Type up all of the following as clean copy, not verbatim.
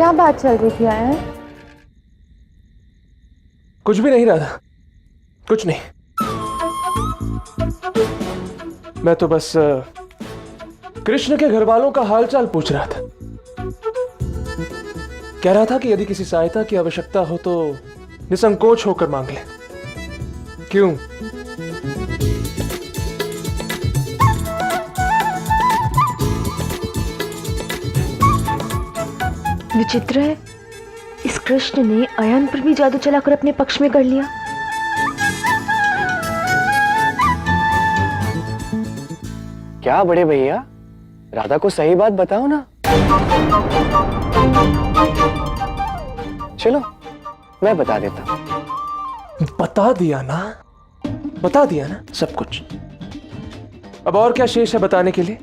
क्या बात चल रही थी आयन? कुछ भी नहीं राधा, कुछ नहीं। मैं तो बस कृष्ण के घर वालों का हालचाल पूछ रहा था। कह रहा था कि यदि किसी सहायता की आवश्यकता हो तो निसंकोच होकर मांग ले। क्यों? विचित्र है, इस कृष्ण ने अयन पर भी जादू चलाकर अपने पक्ष में कर लिया। क्या बड़े भैया, राधा को सही बात बताओ ना। चलो मैं बता देता हूं। बता दिया ना, बता दिया ना सब कुछ। अब और क्या शेष है बताने के लिए?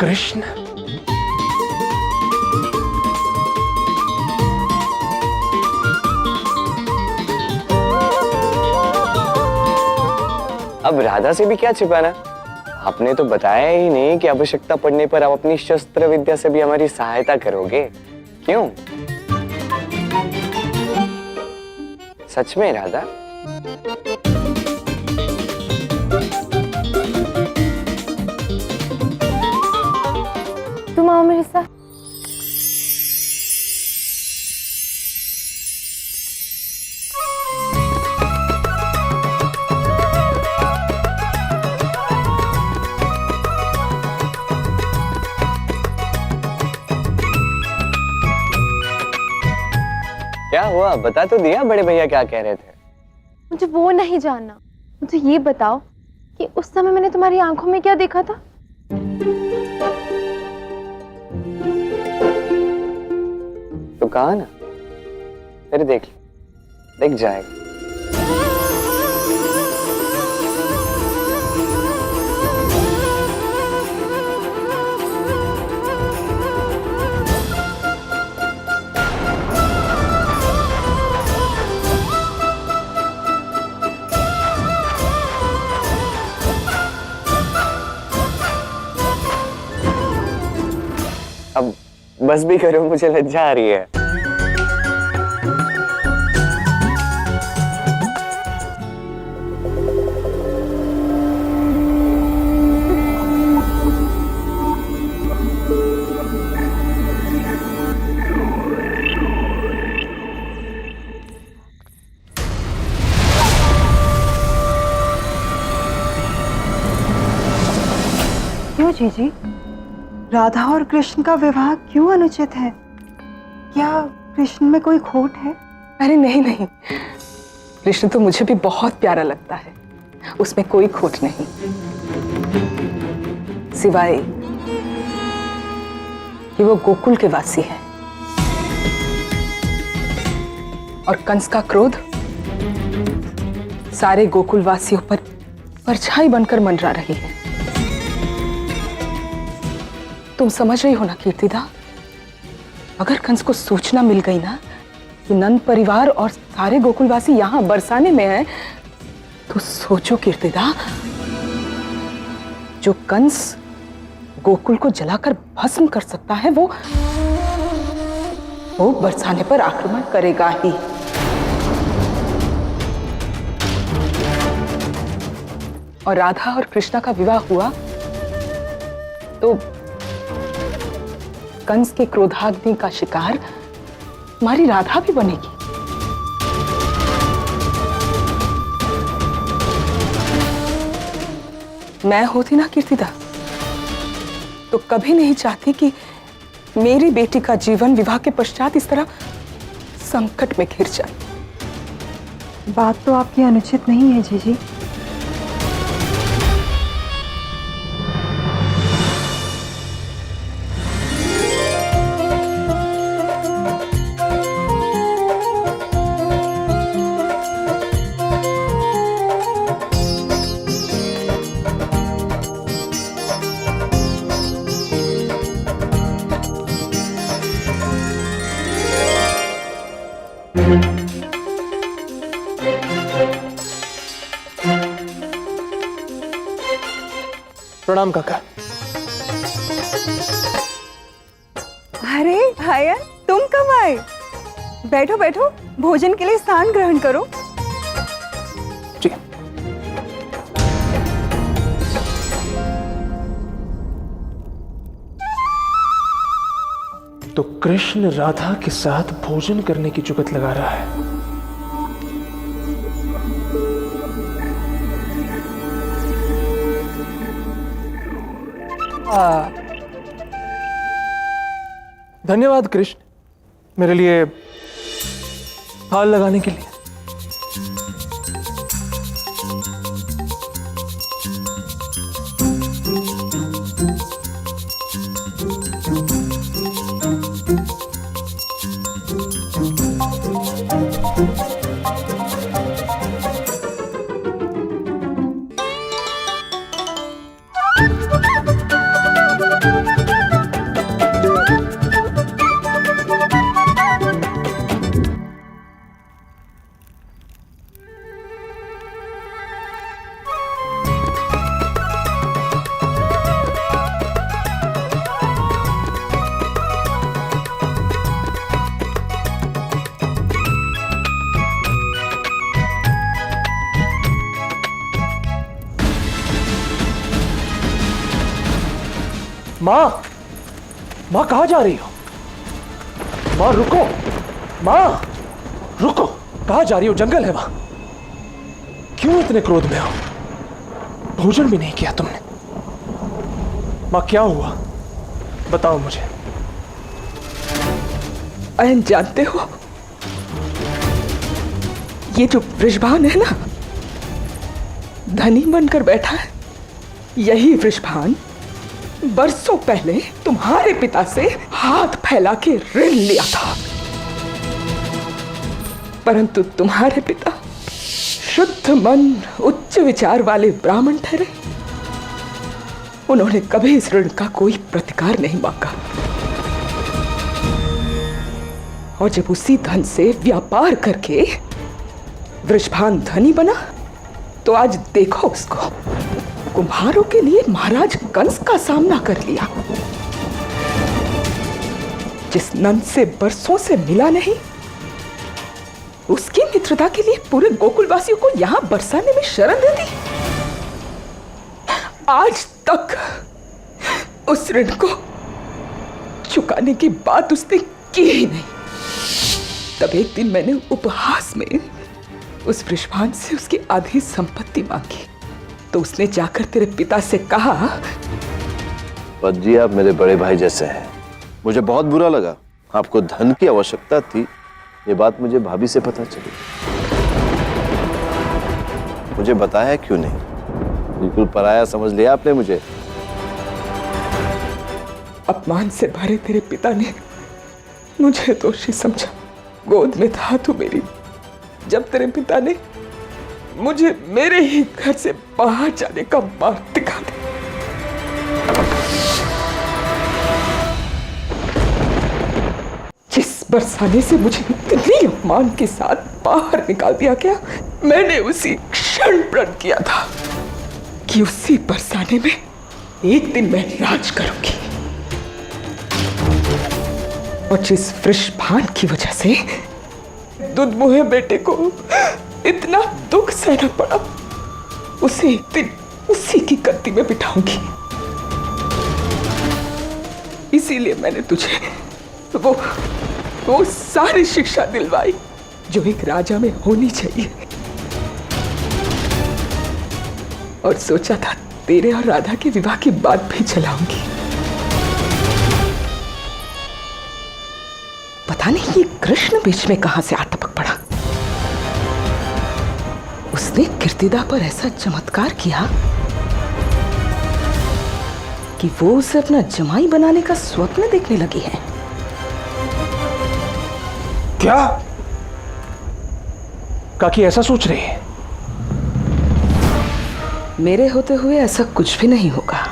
कृष्ण अब राधा से भी क्या छिपाना, आपने तो बताया ही नहीं कि आवश्यकता पड़ने पर आप अपनी शस्त्र विद्या से भी हमारी सहायता करोगे। क्यों? सच में राधा? तुम आओ मेरे साथ। क्या हुआ, बता तो दिया बड़े भैया क्या कह रहे थे। मुझे वो नहीं जानना, मुझे ये बताओ कि उस समय मैंने तुम्हारी आंखों में क्या देखा था? तो कहा ना, फिर देख जाएगा। अब बस भी करो, मुझे लज्जा आ रही है। क्यों जीजी, राधा और कृष्ण का विवाह क्यों अनुचित है? क्या कृष्ण में कोई खोट है? अरे नहीं नहीं, कृष्ण तो मुझे भी बहुत प्यारा लगता है, उसमें कोई खोट नहीं, सिवाय कि वो गोकुल के वासी है और कंस का क्रोध सारे गोकुल वासियों पर परछाई बनकर मंडरा रही है। तुम समझ रही हो ना कीर्तिदा, अगर कंस को सूचना मिल गई ना कि नंद परिवार और सारे गोकुलवासी यहां बरसाने में हैं, तो सोचो कीर्तिदा, जो कंस गोकुल को जलाकर भस्म कर सकता है वो बरसाने पर आक्रमण करेगा ही। और राधा और कृष्णा का विवाह हुआ तो कंस के क्रोधाग्नि का शिकार हमारी राधा भी बनेगी। मैं होती ना कीर्तिदा, तो कभी नहीं चाहती कि मेरी बेटी का जीवन विवाह के पश्चात इस तरह संकट में घिर जाए। बात तो आपकी अनुचित नहीं है जीजी। प्रणाम काका। अरे आयन, तुम कब आए? बैठो बैठो, भोजन के लिए स्थान ग्रहण करो। जी। तो कृष्ण राधा के साथ भोजन करने की जुगत लगा रहा है। धन्यवाद कृष्ण, मेरे लिए हाल लगाने के लिए। माँ, माँ कहाँ जा रही हो? माँ रुको, माँ रुको, कहाँ जा रही हो? जंगल है वहां। क्यों इतने क्रोध में हो? भोजन भी नहीं किया तुमने। माँ क्या हुआ? बताओ मुझे। अयन जानते हो, ये जो वृषभान है ना, धनी बनकर बैठा है, यही वृषभान बरसों पहले तुम्हारे पिता से हाथ फैला के ऋण लिया था। परंतु तुम्हारे पिता शुद्ध मन, उच्च विचार वाले ब्राह्मण ठहरे। उन्होंने कभी इस ऋण का कोई प्रतिकार नहीं मांगा, और जब उसी धन से व्यापार करके वृषभान धनी बना, तो आज देखो उसको, कुम्हारों के लिए महाराज कंस का सामना कर लिया। जिस नंद से बरसों से मिला नहीं, उसकी मित्रता के लिए पूरे गोकुलवासियों को यहां बरसाने में शरण दे दी। आज तक उस ऋण को चुकाने की बात उसने की ही नहीं। तब एक दिन मैंने उपहास में उस वृषभान से उसकी आधी संपत्ति मांगी, तो उसने जाकर तेरे पिता से कहा, पद जी आप मेरे बड़े भाई जैसे हैं। मुझे बहुत बुरा लगा, आपको धन की आवश्यकता थी, ये बात मुझे भाभी से पता चली। मुझे बताया क्यों नहीं? बिल्कुल पराया समझ लिया आपने मुझे। अपमान से भरे तेरे पिता ने मुझे दोषी समझा। गोद में था तू मेरी, जब तेरे पिता ने मुझे मेरे ही घर से बाहर जाने का मार्ग दिखा दिया। जिस बरसाने से मुझे इतने अपमान के साथ बाहर निकाल दिया गया, मैंने उसी क्षण प्रण किया था कि उसी बरसाने में एक दिन मैं राज करूंगी। और जिस वृषभान की वजह से दुधमुहे बेटे को इतना दुख सहना पड़ा, उसे एक दिन उसी की गद्दी में बिठाऊंगी। इसीलिए मैंने तुझे वो सारी शिक्षा दिलवाई जो एक राजा में होनी चाहिए, और सोचा था तेरे और राधा के विवाह की बात भी चलाऊंगी। पता नहीं ये कृष्ण बीच में कहां से आटपक पड़ा। उसने कीर्तिदा पर ऐसा चमत्कार किया कि वो उसे अपना जमाई बनाने का स्वप्न देखने लगी है। क्या? काकी ऐसा सोच रही है? मेरे होते हुए ऐसा कुछ भी नहीं होगा।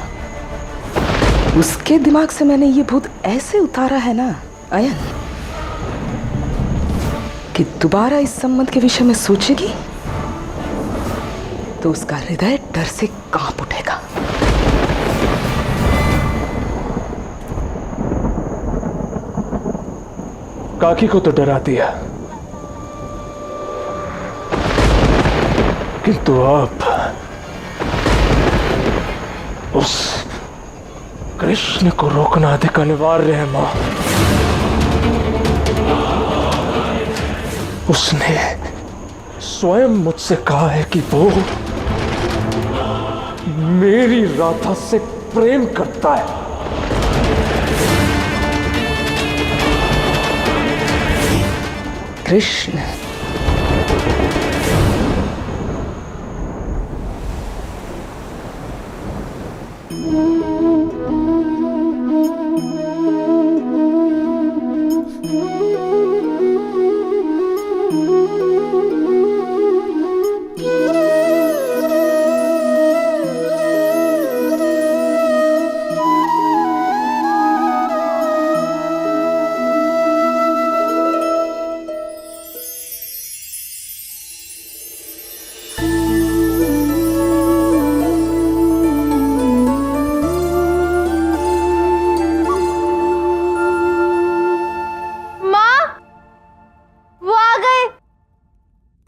उसके दिमाग से मैंने ये भूत ऐसे उतारा है ना अयन, कि दोबारा इस संबंध के विषय में सोचेगी तो उसका हृदय डर से कांप उठेगा। काकी को तो डरा दिया, किंतु अब उस कृष्ण को रोकना अधिक अनिवार्य है मां। उसने स्वयं मुझसे कहा है कि वो मेरी राधा से प्रेम करता है। कृष्ण,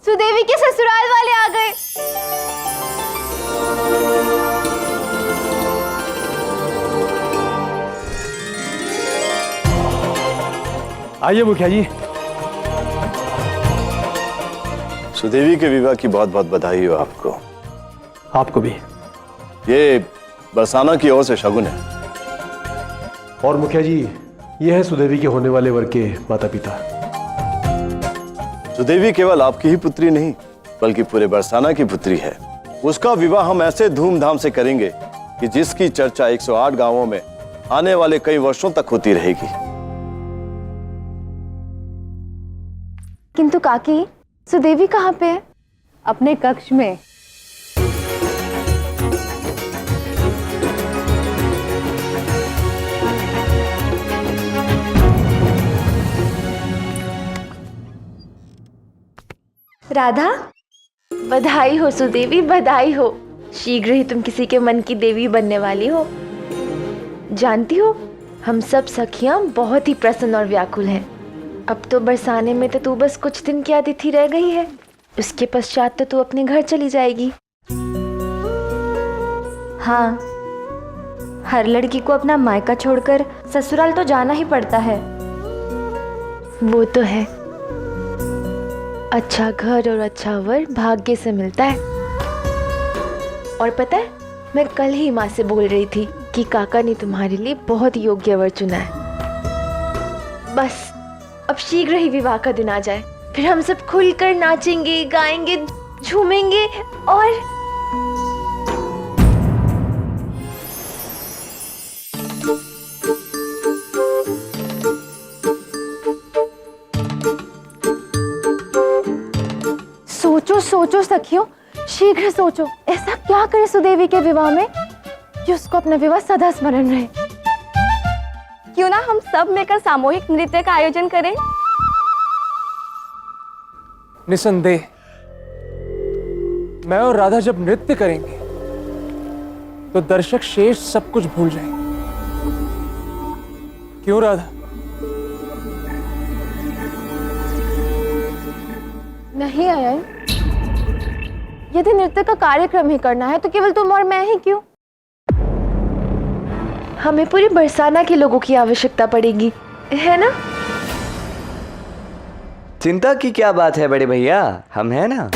सुदेवी के ससुराल वाले आ गए। आइए मुखिया जी। सुदेवी के विवाह की बहुत बहुत बधाई हो आपको। आपको भी। ये बरसाना की ओर से शगुन है। और मुखिया जी, ये है सुदेवी के होने वाले वर के माता पिता। सुदेवी केवल आपकी ही पुत्री नहीं बल्कि पूरे बरसाना की पुत्री है। उसका विवाह हम ऐसे धूमधाम से करेंगे कि जिसकी चर्चा 108 गांवों में आने वाले कई वर्षों तक होती रहेगी। किंतु काकी, सुदेवी कहाँ पे है? अपने कक्ष में। राधा, बधाई हो सुदेवी, बधाई हो। शीघ्र ही तुम किसी के मन की देवी बनने वाली हो। जानती हो, हम सब सखियां बहुत ही प्रसन्न और व्याकुल हैं। अब तो बरसाने में तो तू बस कुछ दिन की अतिथि रह गई है, उसके पश्चात तो तू अपने घर चली जाएगी। हाँ, हर लड़की को अपना मायका छोड़कर ससुराल तो जाना ही पड़ता है। वो तो है, अच्छा घर और अच्छा वर भाग्य से मिलता है। और पता है, मैं कल ही माँ से बोल रही थी कि काका ने तुम्हारे लिए बहुत योग्य वर चुना है। बस अब शीघ्र ही विवाह का दिन आ जाए, फिर हम सब खुलकर नाचेंगे, गाएंगे, झूमेंगे और सोचो सोचो सखियों, शीघ्र सोचो, ऐसा क्या करे सुदेवी के विवाह में कि उसको अपना विवाह सदा स्मरण रहे। क्यों ना हम सब मिलकर सामूहिक नृत्य का आयोजन करें? निसंदेह मैं और राधा जब नृत्य करेंगे तो दर्शक शेष सब कुछ भूल जाएंगे। क्यों राधा? नहीं आया, यदि नृत्य का कार्यक्रम ही करना है तो केवल तुम और मैं ही क्यों? हमें पूरे बरसाना के लोगों की आवश्यकता पड़ेगी, है ना? चिंता की क्या बात है बड़े भैया, हम हैं ना।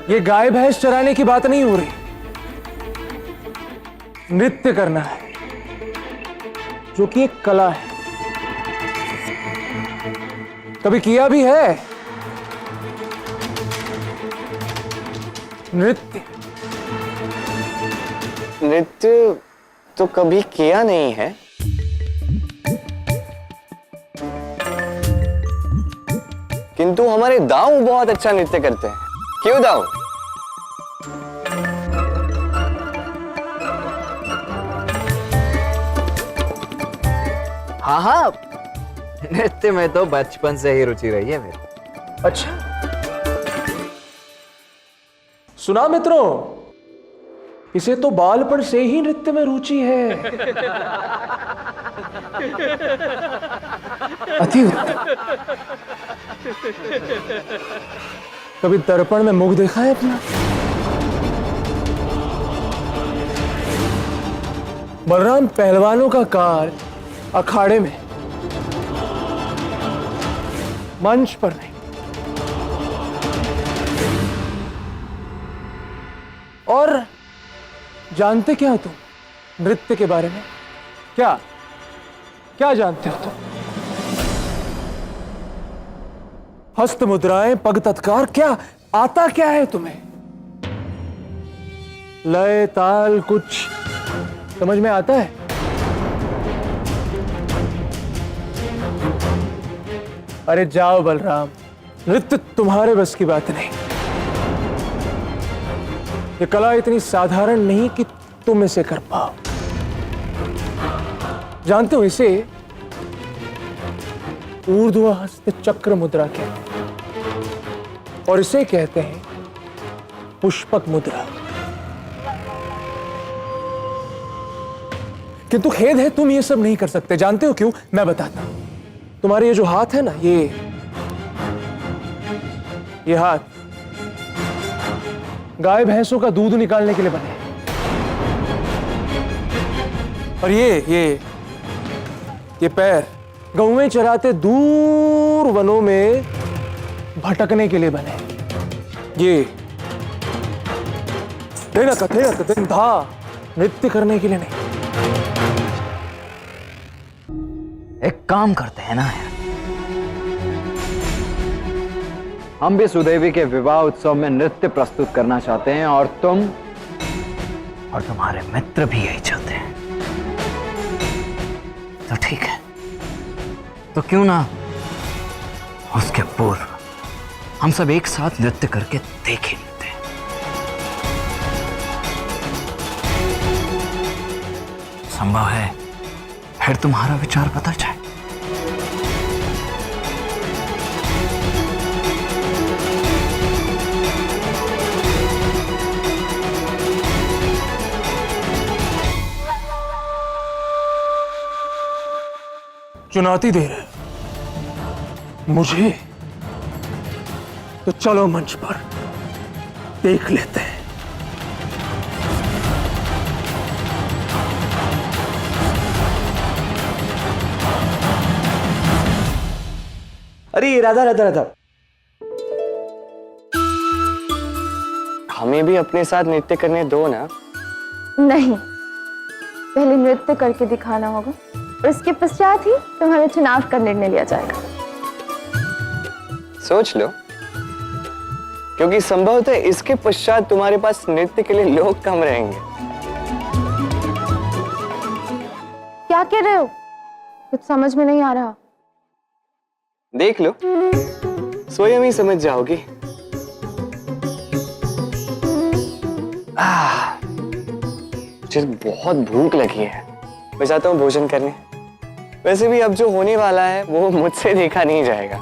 ये गाय भैंस चराने की बात नहीं हो रही, नृत्य करना है जो कि एक कला है। कभी किया भी है नृत्य? नृत्य तो कभी किया नहीं है, किंतु हमारे दाऊ बहुत अच्छा नृत्य करते हैं। क्यों दाऊ? हाँ हाँ, नृत्य में तो बचपन से ही रुचि रही है मेरी। अच्छा, सुना मित्रों, इसे तो बालपन से ही नृत्य में रुचि है। अति उत्तम। कभी दर्पण में मुख देखा है अपना? बलराम पहलवानों का काल अखाड़े में, मंच पर नहीं। और जानते क्या हो तुम नृत्य के बारे में? क्या क्या जानते हो तुम? हस्त मुद्राएं, पग तत्कार, क्या आता क्या है तुम्हें? लय ताल कुछ समझ में आता है? अरे जाओ बलराम, नृत्य तुम्हारे बस की बात नहीं। ये कला इतनी साधारण नहीं कि तुम इसे कर पाओ। जानते हो, इसे ऊर्ध्व हस्त चक्र मुद्रा कहते हैं और इसे कहते हैं पुष्पक मुद्रा। किंतु खेद है, तुम ये सब नहीं कर सकते। जानते हो क्यों? मैं बताता हूं। तुम्हारे ये जो हाथ है ना, ये हाथ गाय भैंसों का दूध निकालने के लिए बने, और ये पैर गौएं चराते दूर वनों में भटकने के लिए बने। ये धा नृत्य करने के लिए नहीं। एक काम करते हैं ना यार, हम भी सुदेवी के विवाह उत्सव में नृत्य प्रस्तुत करना चाहते हैं और तुम और तुम्हारे मित्र भी यही चाहते हैं। तो ठीक है, तो क्यों ना उसके पूर्व हम सब एक साथ नृत्य करके देख ही लेते हैं। संभव है फिर तुम्हारा विचार बदल जाए। चुनौती दे रहे मुझे? तो चलो मंच पर देख लेते हैं। अरे राधा राधा राधा, हमें भी अपने साथ नृत्य करने दो ना। नहीं, पहले नृत्य करके दिखाना होगा और इसके पश्चात ही तुम्हारे चुनाव का निर्णय लिया जाएगा। सोच लो, क्योंकि संभवतः इसके पश्चात तुम्हारे पास नृत्य के लिए लोग कम रहेंगे। क्या कह रहे हो? कुछ समझ में नहीं आ रहा। देख लो, स्वयं ही समझ जाओगी। मुझे बहुत भूख लगी है, मैं जाता हूँ भोजन करने। वैसे भी अब जो होने वाला है वो मुझसे देखा नहीं जाएगा।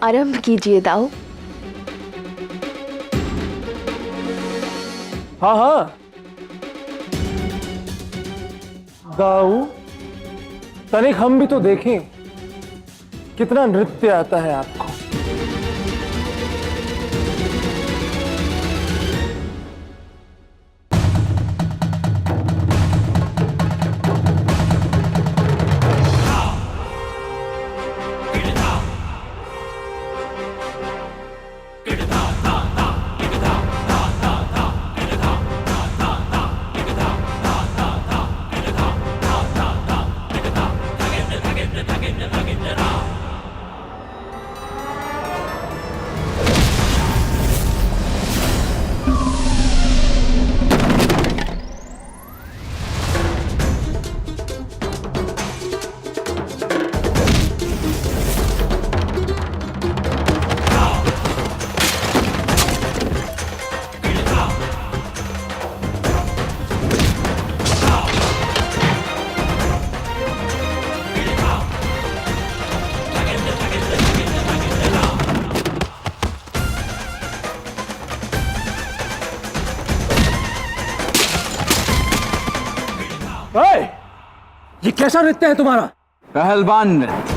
आरंभ कीजिए दाऊ। हाँ हाँ, दाऊ तनिक हम भी तो देखें कितना नृत्य आता है आपको। ओए, ये कैसा नृत्य है तुम्हारा? पहलवान नृत्य।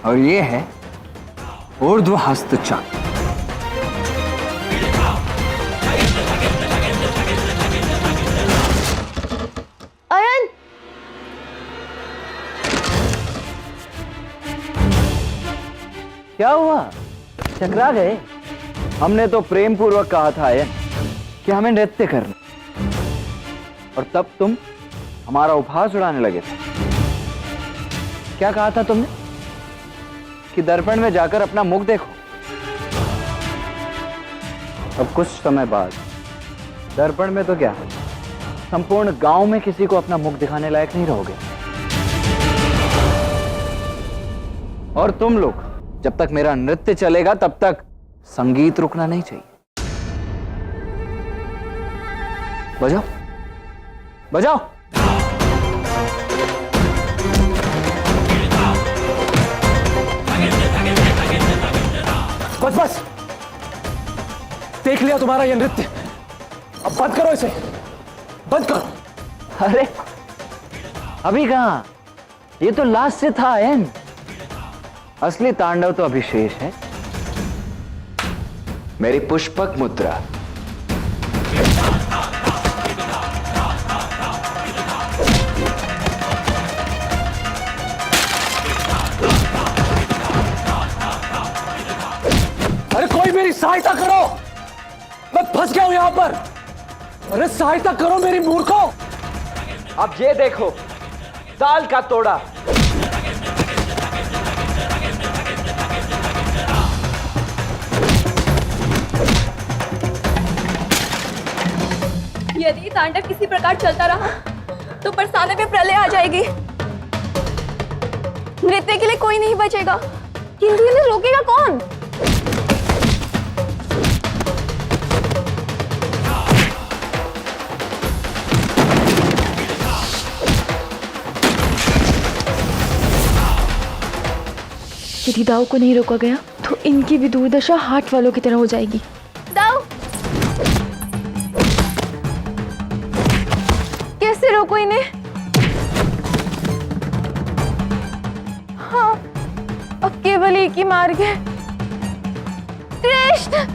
और ये है ऊर्ध्व हस्त चक्र। अयन, क्या हुआ, चकरा गए? हमने तो प्रेम पूर्वक कहा था अयन कि हमें नृत्य करना, और तब तुम हमारा उपहास उड़ाने लगे थे। क्या कहा था तुमने? कि दर्पण में जाकर अपना मुख देखो। अब कुछ समय बाद दर्पण में तो क्या, संपूर्ण गांव में किसी को अपना मुख दिखाने लायक नहीं रहोगे। और तुम लोग जब तक मेरा नृत्य चलेगा तब तक संगीत रुकना नहीं चाहिए। बजाओ बजाओ। बस बस, देख लिया तुम्हारा ये नृत्य, अब बंद करो इसे, बंद करो। अरे अभी कहां, ये तो लास्ट से था अयन। असली तांडव तो अभी शेष है। मेरी पुष्पक मुद्रा। अरे कोई मेरी सहायता करो, मैं फंस गया हूं यहां पर। अरे सहायता करो मेरी मूर्खों। अब ये देखो, साल का तोड़ा। यदि तांडव किसी प्रकार चलता रहा तो बरसाने में प्रलय आ जाएगी। नृत्य के लिए कोई नहीं बचेगा, किंतु इन्हें रोकेगा कौन? यदि दाऊ को नहीं रोका गया तो इनकी भी दुर्दशा हाट वालों की तरह हो जाएगी। दाऊ, कैसे रोको इन्हें? हाँ, अब केवल एक ही मार्ग है। कृष्ण!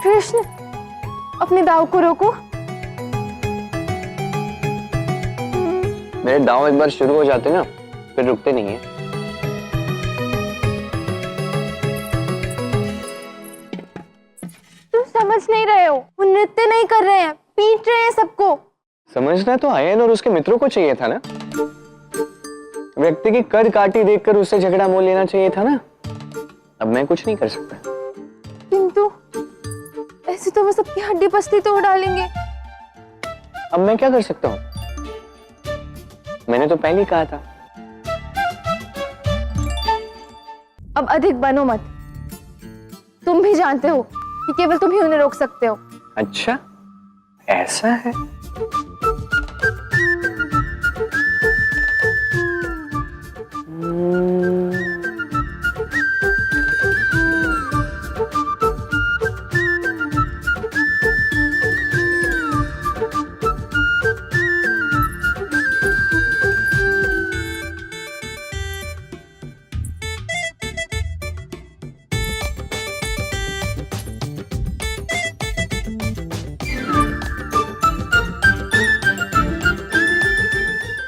कृष्ण, अपने दाव को रोको। मेरे दांव एक बार शुरू हो जाते ना फिर रुकते नहीं है। तुम समझ नहीं रहे हो, वो नृत्य नहीं कर रहे हैं, पीट रहे हैं सबको। समझना तो अयन और उसके मित्रों को चाहिए था ना। व्यक्ति की कर काटी देखकर उससे झगड़ा मोल लेना चाहिए था ना। अब मैं कुछ नहीं कर सकता। किंतु ऐसे तो वो सबकी हड्डी पसली तोड़ डालेंगे। अब मैं क्या कर सकता हूँ? मैंने तो पहले ही कहा था। अब अधिक बनो मत। तुम भी जानते हो कि केवल तुम ही उन्हें रोक सकते हो। अच्छा, ऐसा है।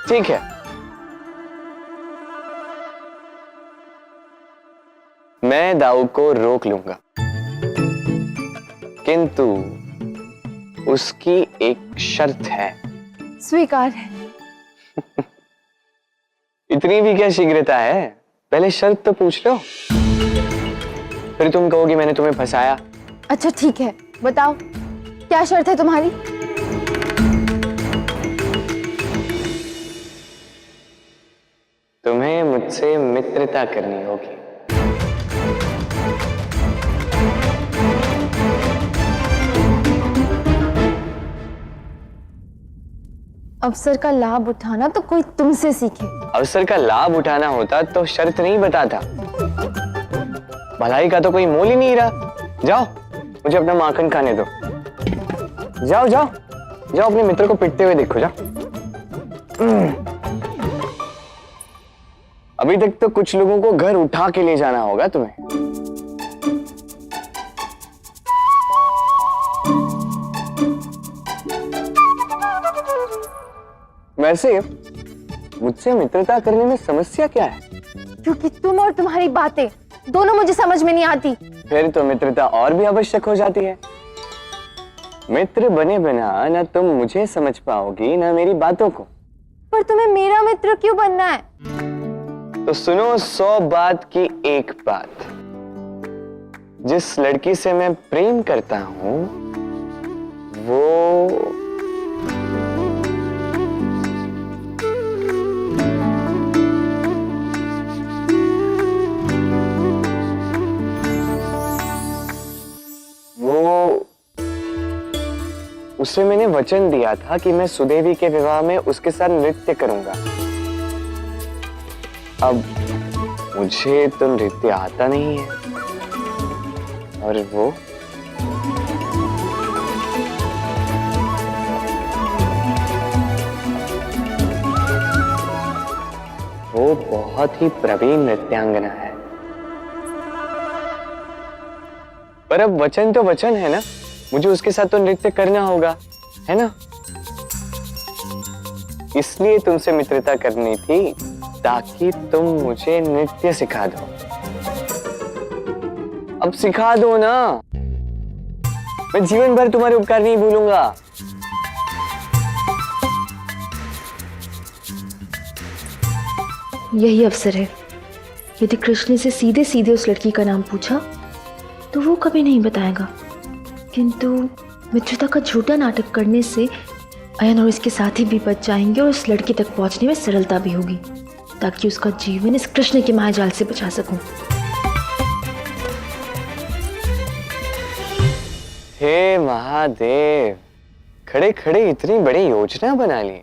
ठीक है, मैं दाऊ को रोक लूंगा, किंतु उसकी एक शर्त है। स्वीकार है। इतनी भी क्या शीघ्रता है? पहले शर्त तो पूछ लो, फिर तुम कहोगी मैंने तुम्हें फंसाया। अच्छा ठीक है, बताओ क्या शर्त है तुम्हारी? तुम्हें मुझसे मित्रता करनी होगी। अवसर का लाभ उठाना तो कोई तुमसे सीखे। अवसर का लाभ उठाना होता तो शर्त नहीं बताता। भलाई का तो कोई मोल ही नहीं रहा। जाओ, मुझे अपना माखन खाने दो। जाओ जाओ जाओ, अपने मित्र को पिटते हुए देखो, जाओ। अभी तक तो कुछ लोगों को घर उठा के ले जाना होगा तुम्हें। वैसे मुझसे मित्रता करने में समस्या क्या है? क्योंकि तुम और तुम्हारी बातें दोनों मुझे समझ में नहीं आती। फिर तो मित्रता और भी आवश्यक हो जाती है। मित्र बने बिना ना तुम मुझे समझ पाओगी ना मेरी बातों को। पर तुम्हें मेरा मित्र क्यों बनना है? तो सुनो 100 बात की एक बात। जिस लड़की से मैं प्रेम करता हूं उसे मैंने वचन दिया था कि मैं सुदेवी के विवाह में उसके साथ नृत्य करूंगा। अब मुझे तो नृत्य आता नहीं है, और वो बहुत ही प्रवीण नृत्यांगना है। पर अब वचन तो वचन है ना, मुझे उसके साथ तो नृत्य करना होगा, है ना? इसलिए तुमसे मित्रता करनी थी ताकि तुम मुझे नृत्य सिखा दो। अब सिखा दो ना, मैं जीवन भर तुम्हारे उपकार नहीं भूलूंगा। यही अवसर है। यदि कृष्ण ने से सीधे सीधे उस लड़की का नाम पूछा तो वो कभी नहीं बताएगा, किंतु मित्रता का झूठा नाटक करने से अयन और इसके साथी भी बच जाएंगे और उस लड़की तक पहुंचने में सरलता भी होगी, ताकि उसका जीवन इस कृष्ण के मायाजाल से बचा सकूं। हे महादेव, खड़े खड़े इतनी बड़ी योजना बना ली।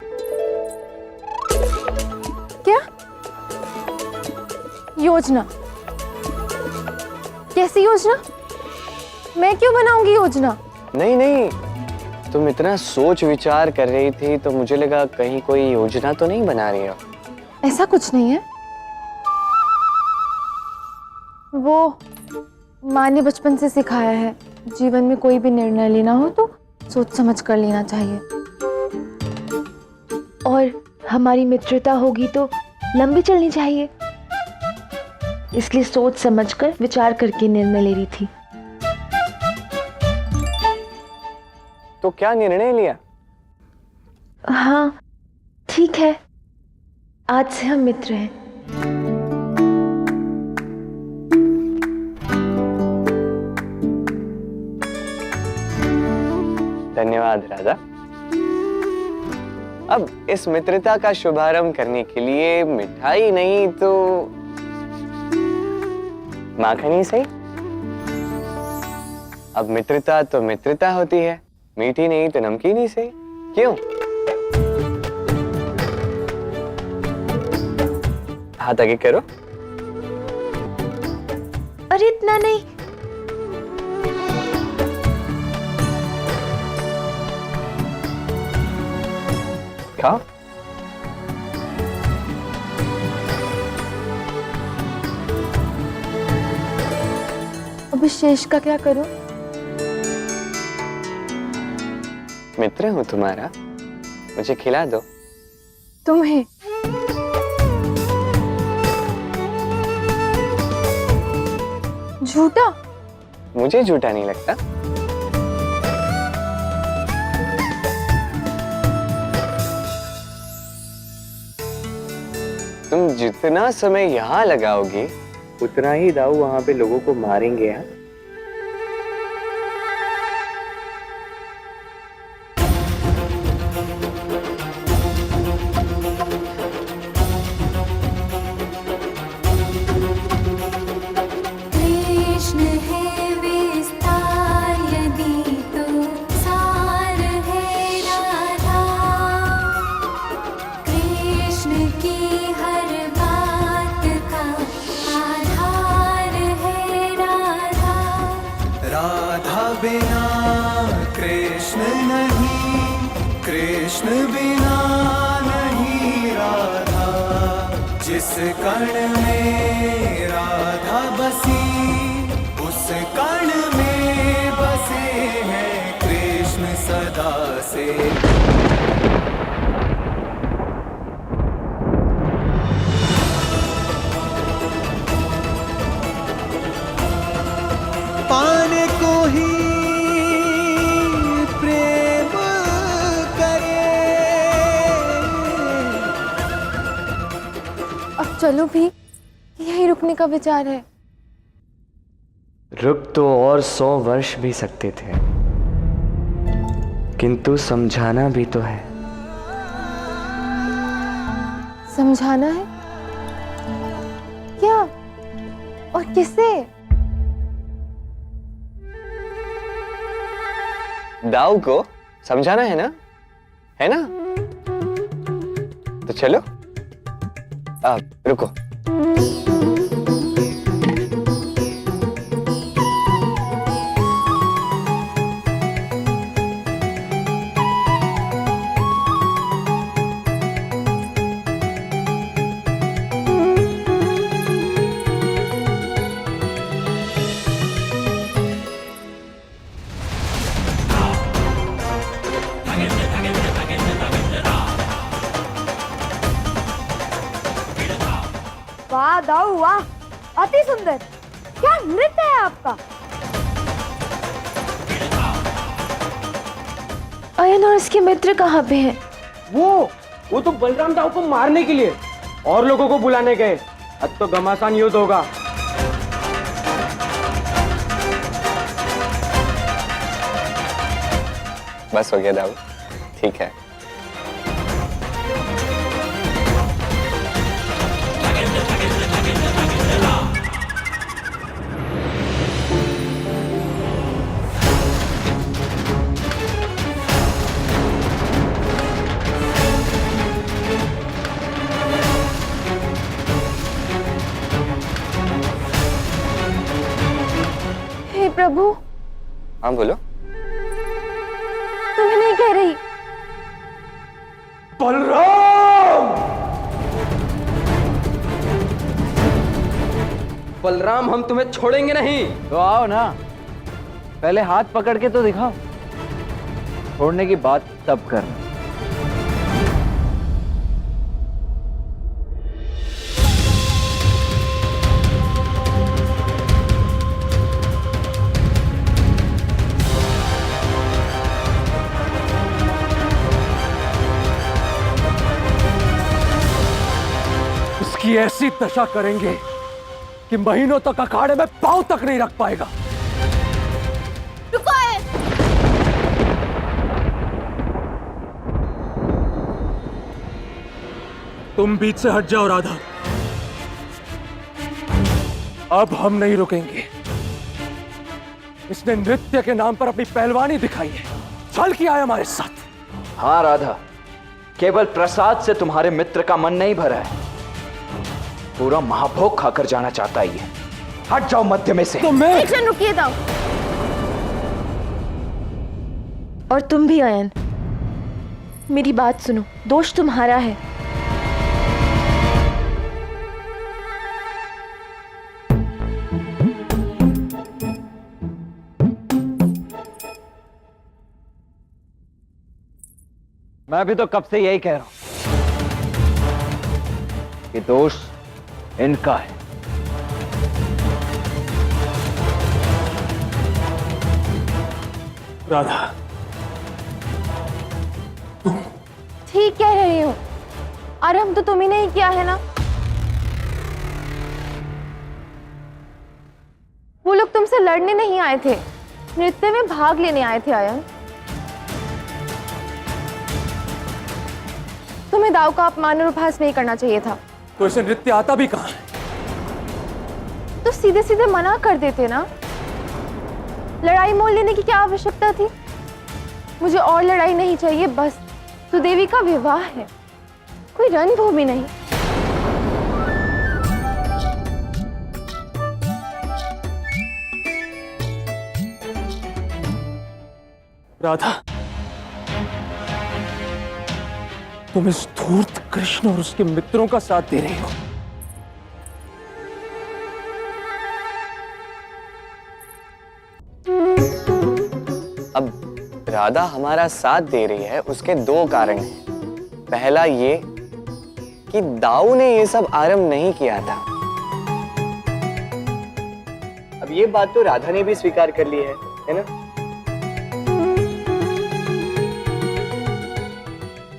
क्या योजना? कैसी योजना? मैं क्यों बनाऊंगी योजना? नहीं नहीं, तुम इतना सोच विचार कर रही थी तो मुझे लगा कहीं कोई योजना तो नहीं बना रही हो। ऐसा कुछ नहीं है। वो माँ ने बचपन से सिखाया है, जीवन में कोई भी निर्णय लेना हो तो सोच समझ कर लेना चाहिए। और हमारी मित्रता होगी तो लंबी चलनी चाहिए, इसलिए सोच समझकर विचार करके निर्णय ले रही थी। तो क्या निर्णय लिया? हाँ ठीक है, आज से हम मित्र हैं। धन्यवाद राधा। अब इस मित्रता का शुभारंभ करने के लिए मिठाई नहीं तो माखन ही सही। अब मित्रता तो मित्रता होती है, मीठी नहीं तो नमकीन ही सही। क्यों? हाथ आगे करो। अरे इतना नहीं। खाओ। अब शेष का क्या करूं? मित्र हूं तुम्हारा, मुझे खिला दो। तुम्हें? झूठा? मुझे झूठा नहीं लगता। तुम जितना समय यहाँ लगाओगी उतना ही दाऊ वहां पे लोगों को मारेंगे। हाँ? कृष्ण है विस्तार यदि तो सार है राधा। कृष्ण की हर बात का आधार है राधा। राधा बिना कृष्ण नहीं, कृष्ण बिना नहीं राधा। जिस कण में राधा बसी उस कण में बसे हैं कृष्ण सदा से। पाने को ही प्रेम करे। अब चलो भी, यहीं रुकने का विचार है। रुक तो और 100 वर्ष भी सकते थे, किंतु समझाना भी तो है। समझाना है? क्या और किसे? दाऊ को समझाना है ना, है ना? तो चलो। आप रुको। वाह दाऊ वाह, अति सुंदर। क्या नृत्य है आपका। अयन और इसके मित्र कहाँ पे हैं? वो तो बलराम दाऊ को मारने के लिए और लोगों को बुलाने गए। अब तो घमासान युद्ध होगा। बस हो गया दाऊ, ठीक है। हे प्रभु। हाँ बोलो। तुम्हें नहीं कह रही। बलराम, हम तुम्हें छोड़ेंगे नहीं। तो आओ ना, पहले हाथ पकड़ के तो दिखाओ, छोड़ने की बात तब करना। इसकी ऐसी दशा करेंगे कि महीनों तक अखाड़े में पांव तक नहीं रख पाएगा। रुको है। तुम बीच से हट जाओ राधा। अब हम नहीं रुकेंगे। इसने नृत्य के नाम पर अपनी पहलवानी दिखाई है, छल किया है हमारे साथ। हाँ राधा, केवल प्रसाद से तुम्हारे मित्र का मन नहीं भरा है, पूरा महाभोग खाकर जाना चाहता ही है। हट जाओ मध्य में से। तो मैं एक क्षण रुकिए दाऊ। और तुम भी अयन, मेरी बात सुनो, दोष तुम्हारा है। मैं भी तो कब से यही कह रहा हूं कि दोष इनका है। राधा, ठीक कह रही हो, आरंभ तो तुम ही नहीं किया है ना। वो लोग तुमसे लड़ने नहीं आए थे, नृत्य में भाग लेने आए थे अयन। तुम्हें दाव का अपमान और उपहास नहीं करना चाहिए था। तो इसे नृत्य आता भी कहां है? तो सीधे सीधे मना कर देते ना। लड़ाई मोल लेने की क्या आवश्यकता थी? मुझे और लड़ाई नहीं चाहिए, बस सुदेवी का विवाह है, कोई रणभूमि नहीं। राधा, तुम इस धूर्त कृष्ण और उसके मित्रों का साथ दे रही हो। अब राधा हमारा साथ दे रही है, उसके दो कारण हैं। पहला ये कि दाऊ ने ये सब आरंभ नहीं किया था। अब ये बात तो राधा ने भी स्वीकार कर ली है ना?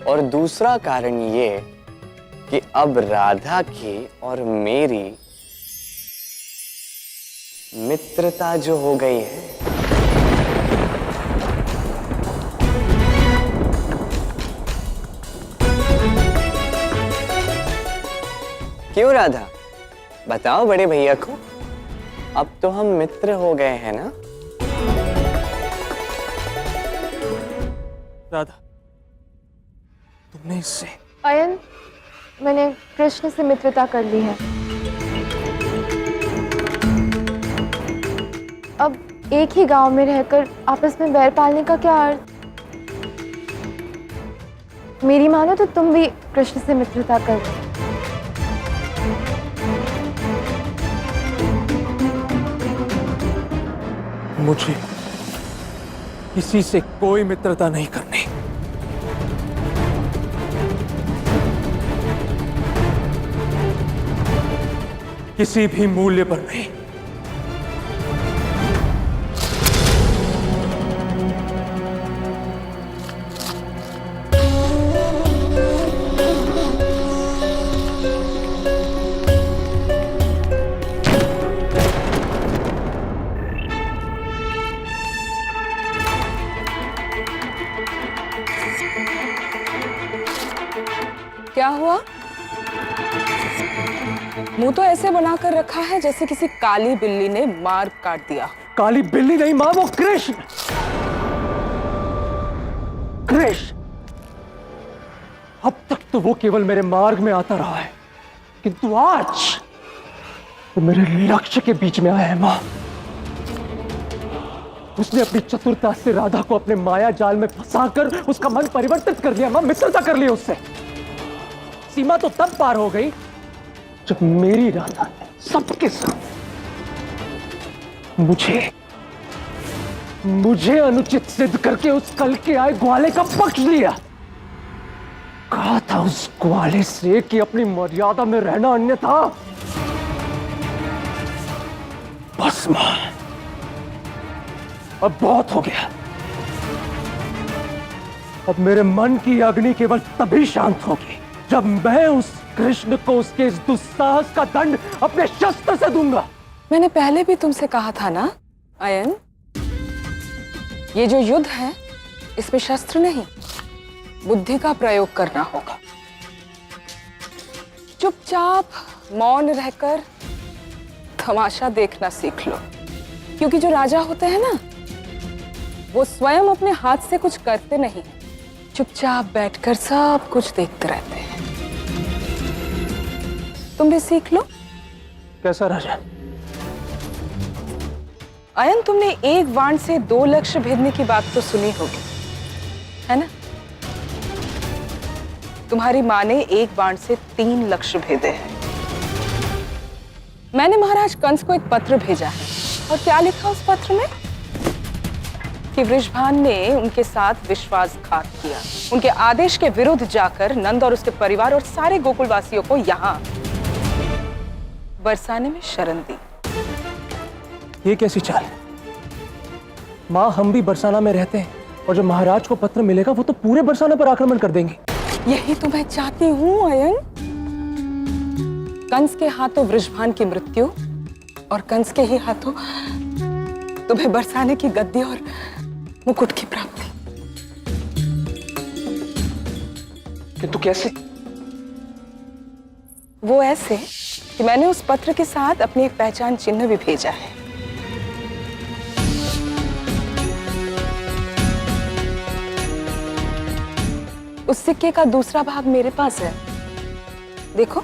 और दूसरा कारण ये कि अब राधा की और मेरी मित्रता जो हो गई है, क्यों राधा, बताओ बड़े भैया को, अब तो हम मित्र हो गए हैं ना? राधा, तुमने इससे अयन, मैंने कृष्ण से मित्रता कर ली है। अब एक ही गांव में रहकर आपस में बैर पालने का क्या अर्थ? मेरी मानो तो तुम भी कृष्ण से मित्रता कर लो। मुझे किसी से कोई मित्रता नहीं करनी। किसी भी मूल्य पर नहीं। क्या हुआ? मुंह तो ऐसे बनाकर रखा है जैसे किसी काली बिल्ली ने मार काट दिया। काली बिल्ली नहीं मां, वो कृष्ण। कृष्ण, अब तक तो वो केवल मेरे मार्ग में आता रहा है, किंतु आज वो मेरे लक्ष्य के बीच में आया है मां। उसने अपनी चतुरता से राधा को अपने माया जाल में फंसाकर उसका मन परिवर्तित कर दिया मां, मित्रता कर ली उससे। सीमा तो तब पार हो गई जब मेरी राधा ने सबके साथ मुझे अनुचित सिद्ध करके उस कल के आए ग्वाले का पक्ष लिया। कहा था उस ग्वाले से कि अपनी मर्यादा में रहना अन्यथा। बस मां, अब बहुत हो गया। अब मेरे मन की अग्नि केवल तभी शांत होगी जब मैं उस कृष्ण को उसके इस दुस्साहस का दंड अपने शस्त्र से दूंगा। मैंने पहले भी तुमसे कहा था ना आयन, ये जो युद्ध है इसमें शस्त्र नहीं, बुद्धि का प्रयोग करना होगा। चुपचाप मौन रहकर तमाशा देखना सीख लो, क्योंकि जो राजा होते हैं ना, वो स्वयं अपने हाथ से कुछ करते नहीं, चुपचाप बैठकर सब कुछ देखते रहते हैं। तुम भी सीख लो। कैसा राजा? आयन, तुमने एक बाण से 2 लक्ष्य भेदने की बात तो सुनी होगी, है ना? तुम्हारी माँ ने एक बाण से 3 लक्ष्य भेदे हैं। मैंने महाराज कंस को एक पत्र भेजा है, और क्या लिखा उस पत्र में? कि वृषभान ने उनके साथ विश्वासघात किया, उनके आदेश के विरुद्ध जाकर नंद और उसके परिवार और सारे गोकुलवासियों को यहाँ बरसाने में शरण दी। ये कैसी चाल? माँ, हम भी बरसाना में रहते हैं, और जब महाराज को पत्र मिलेगा वो तो पूरे बरसाना पर आक्रमण कर देंगे। यही तो मैं चाहती हूँ आयन। कंस के हाथों वृषभान की मृत्यु, और कंस के ही हाथों तुम्हें बरसाने की गद्दी और मुकुट की प्राप्ति। किंतु कैसे? वो ऐसे कि मैंने उस पत्र के साथ अपनी एक पहचान चिन्ह भी भेजा है। उस सिक्के का दूसरा भाग मेरे पास है, देखो।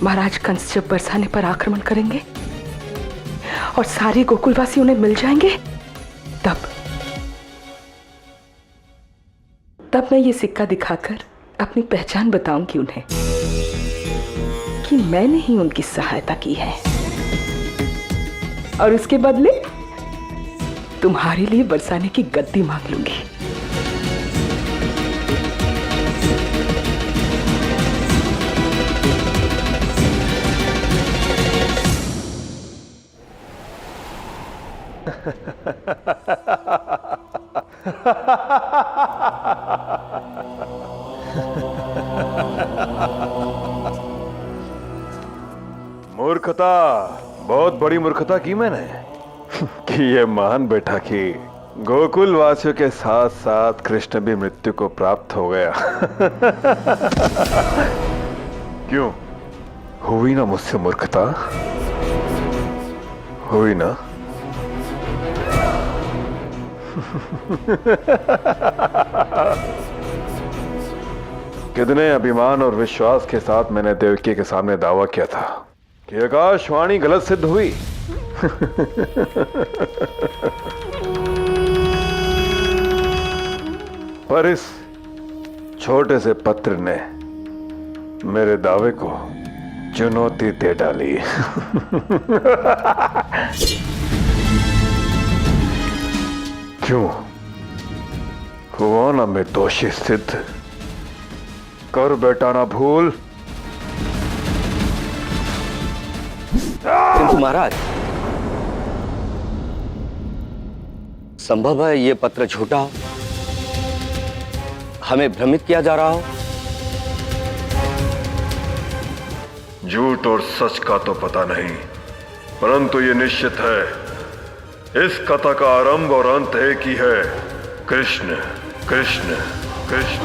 महाराज कंस जब बरसाने पर आक्रमण करेंगे और सारे गोकुलवासी उन्हें मिल जाएंगे, तब मैं ये सिक्का दिखाकर अपनी पहचान बताऊंगी उन्हें कि मैंने ही उनकी सहायता की है, और उसके बदले तुम्हारे लिए बरसाने की गद्दी मांग लूंगी। मूर्खता, बहुत बड़ी मूर्खता की मैंने कि ये मान बैठा कि गोकुल वासियों के साथ साथ कृष्ण भी मृत्यु को प्राप्त हो गया। क्यों? हुई ना मुझसे मूर्खता? हुई ना? कितने अभिमान और विश्वास के साथ मैंने देवकी के सामने दावा किया था कि आकाशवाणी गलत सिद्ध हुई। पर इस छोटे से पत्र ने मेरे दावे को चुनौती दे डाली। क्यों? हुआ ना मैं दोषी सिद्ध? कर बेटा ना भूल। किंतु महाराज, संभव है ये पत्र झूठा हो, हमें भ्रमित किया जा रहा हो। झूठ और सच का तो पता नहीं, परंतु ये निश्चित है, इस कथा का आरंभ और अंत एक ही है। कृष्ण कृष्ण कृष्ण।